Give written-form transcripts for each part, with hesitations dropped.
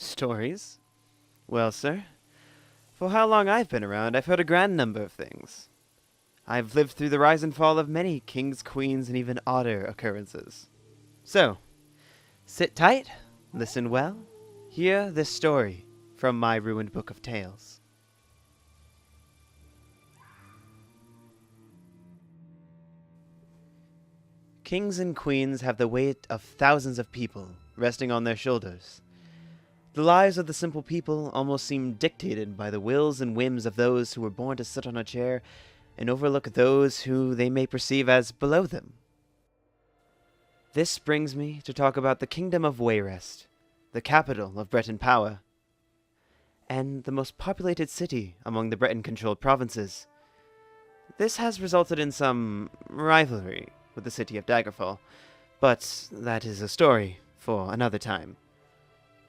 Stories? Well, sir, for how long I've been around, I've heard a grand number of things. I've lived through the rise and fall of many kings, queens, and even odder occurrences. So, sit tight, listen well, hear this story from my ruined book of tales. Kings and queens have the weight of thousands of people resting on their shoulders. The lives of the simple people almost seem dictated by the wills and whims of those who were born to sit on a chair and overlook those who they may perceive as below them. This brings me to talk about the Kingdom of Wayrest, the capital of Breton power, and the most populated city among the Breton-controlled provinces. This has resulted in some rivalry with the city of Daggerfall, but that is a story for another time.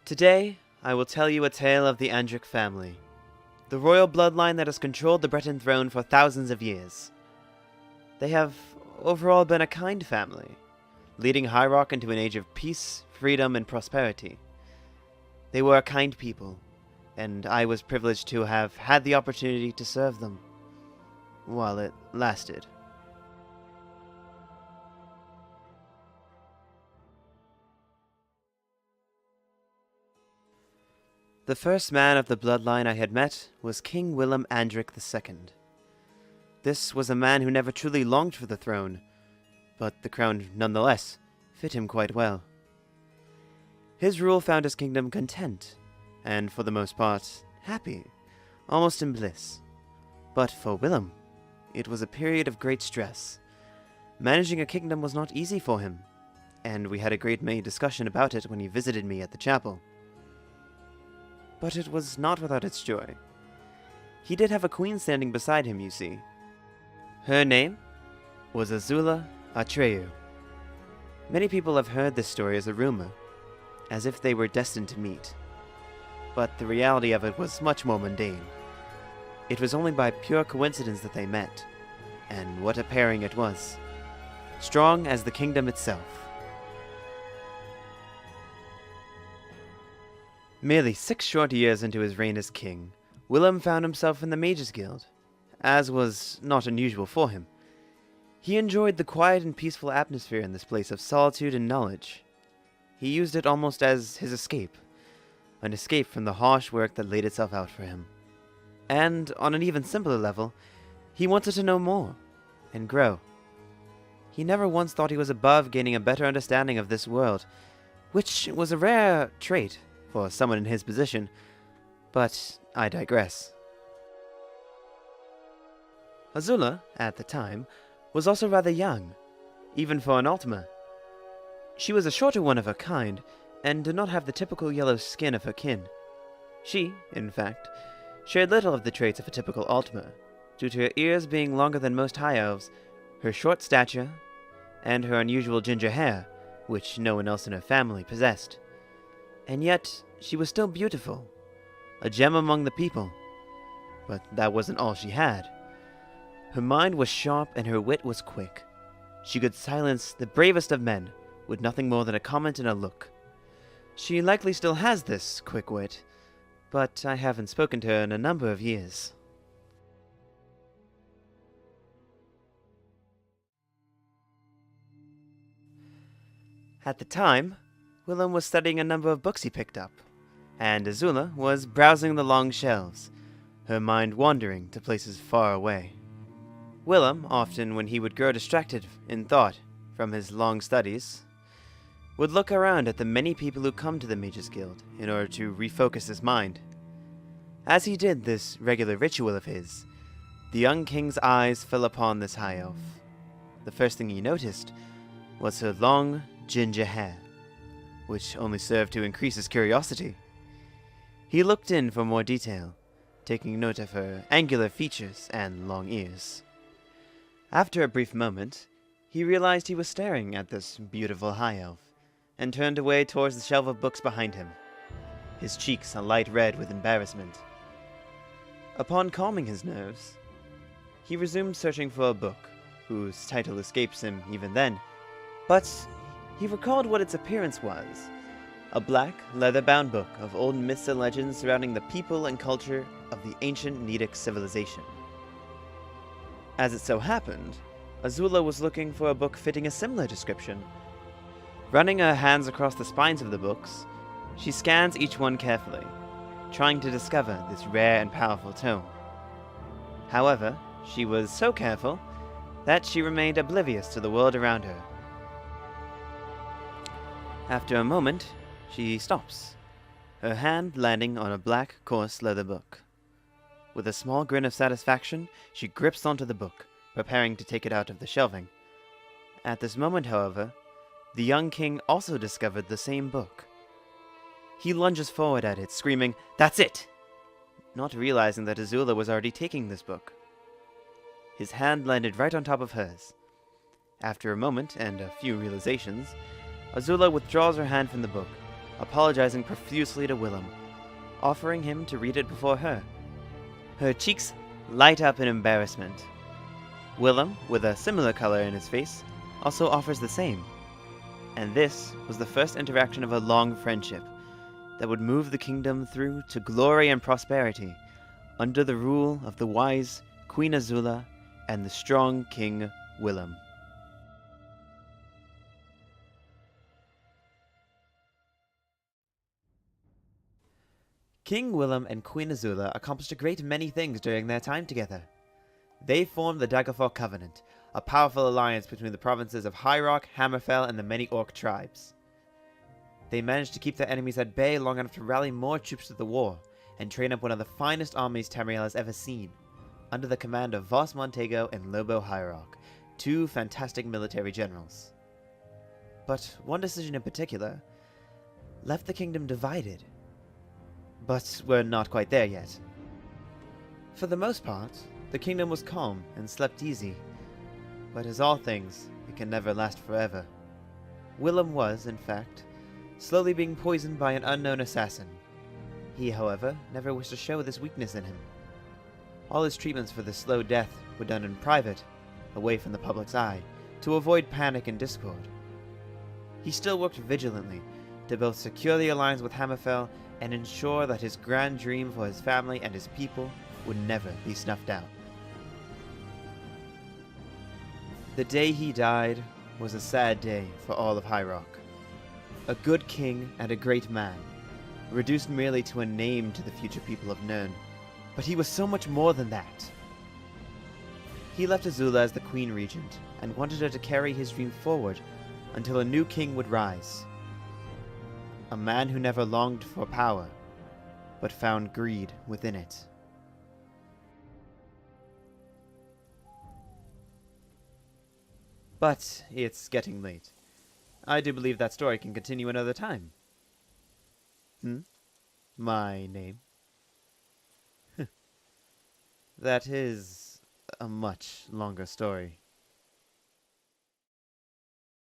Today, I will tell you a tale of the Andric family, the royal bloodline that has controlled the Breton throne for thousands of years. They have overall been a kind family, leading Hierarch into an age of peace, freedom, and prosperity. They were a kind people, and I was privileged to have had the opportunity to serve them, while it lasted. The first man of the bloodline I had met was King Willem Andric II. This was a man who never truly longed for the throne, but the crown nonetheless fit him quite well. His rule found his kingdom content, and for the most part, happy, almost in bliss. But for Willem, it was a period of great stress. Managing a kingdom was not easy for him, and we had a great many discussion about it when he visited me at the chapel. But it was not without its joy. He did have a queen standing beside him, you see. Her name was Azula Atreyu. Many people have heard this story as a rumor, as if they were destined to meet. But the reality of it was much more mundane. It was only by pure coincidence that they met, and what a pairing it was. Strong as the kingdom itself. Merely 6 short years into his reign as king, Willem found himself in the Mages Guild, as was not unusual for him. He enjoyed the quiet and peaceful atmosphere in this place of solitude and knowledge. He used it almost as his escape, an escape from the harsh work that laid itself out for him. And on an even simpler level, he wanted to know more, and grow. He never once thought he was above gaining a better understanding of this world, which was a rare trait for someone in his position, but I digress. Azula, at the time, was also rather young, even for an Ultima. She was a shorter one of her kind, and did not have the typical yellow skin of her kin. She, in fact, shared little of the traits of a typical Ultima, due to her ears being longer than most High Elves, her short stature, and her unusual ginger hair, which no one else in her family possessed. And yet, she was still beautiful, a gem among the people. But that wasn't all she had. Her mind was sharp and her wit was quick. She could silence the bravest of men with nothing more than a comment and a look. She likely still has this quick wit, but I haven't spoken to her in a number of years. At the time, Willem was studying a number of books he picked up, and Azula was browsing the long shelves, her mind wandering to places far away. Willem, often when he would grow distracted in thought from his long studies, would look around at the many people who come to the Mages Guild in order to refocus his mind. As he did this regular ritual of his, the young king's eyes fell upon this high elf. The first thing he noticed was her long, ginger hair, which only served to increase his curiosity. He looked in for more detail, taking note of her angular features and long ears. After a brief moment, he realized he was staring at this beautiful high elf, and turned away towards the shelf of books behind him, his cheeks a light red with embarrassment. Upon calming his nerves, he resumed searching for a book, whose title escapes him even then, but he recalled what its appearance was, a black, leather-bound book of old myths and legends surrounding the people and culture of the ancient Nedic civilization. As it so happened, Azula was looking for a book fitting a similar description. Running her hands across the spines of the books, she scans each one carefully, trying to discover this rare and powerful tome. However, she was so careful that she remained oblivious to the world around her. After a moment, she stops, her hand landing on a black, coarse leather book. With a small grin of satisfaction, she grips onto the book, preparing to take it out of the shelving. At this moment, however, the young king also discovered the same book. He lunges forward at it, screaming, "That's it!" not realizing that Azula was already taking this book. His hand landed right on top of hers. After a moment and a few realizations, Azula withdraws her hand from the book, apologizing profusely to Willem, offering him to read it before her. Her cheeks light up in embarrassment. Willem, with a similar color in his face, also offers the same. And this was the first interaction of a long friendship that would move the kingdom through to glory and prosperity under the rule of the wise Queen Azula and the strong King Willem. King Willem and Queen Azula accomplished a great many things during their time together. They formed the Daggerfall Covenant, a powerful alliance between the provinces of Hierarch, Hammerfell, and the many orc tribes. They managed to keep their enemies at bay long enough to rally more troops to the war, and train up one of the finest armies Tamriel has ever seen, under the command of Vaas Montego and Lobo Hierarch, two fantastic military generals. But one decision in particular left the kingdom divided. But we're not quite there yet. For the most part, the kingdom was calm and slept easy. But as all things, it can never last forever. Willem was, in fact, slowly being poisoned by an unknown assassin. He, however, never wished to show this weakness in him. All his treatments for this slow death were done in private, away from the public's eye, to avoid panic and discord. He still worked vigilantly to both secure the alliance with Hammerfell and ensure that his grand dream for his family and his people would never be snuffed out. The day he died was a sad day for all of Hierarch. A good king and a great man, reduced merely to a name to the future people of Nirn, but he was so much more than that. He left Azula as the Queen Regent, and wanted her to carry his dream forward until a new king would rise. A man who never longed for power, but found greed within it. But it's getting late. I do believe that story can continue another time. My name? That is a much longer story.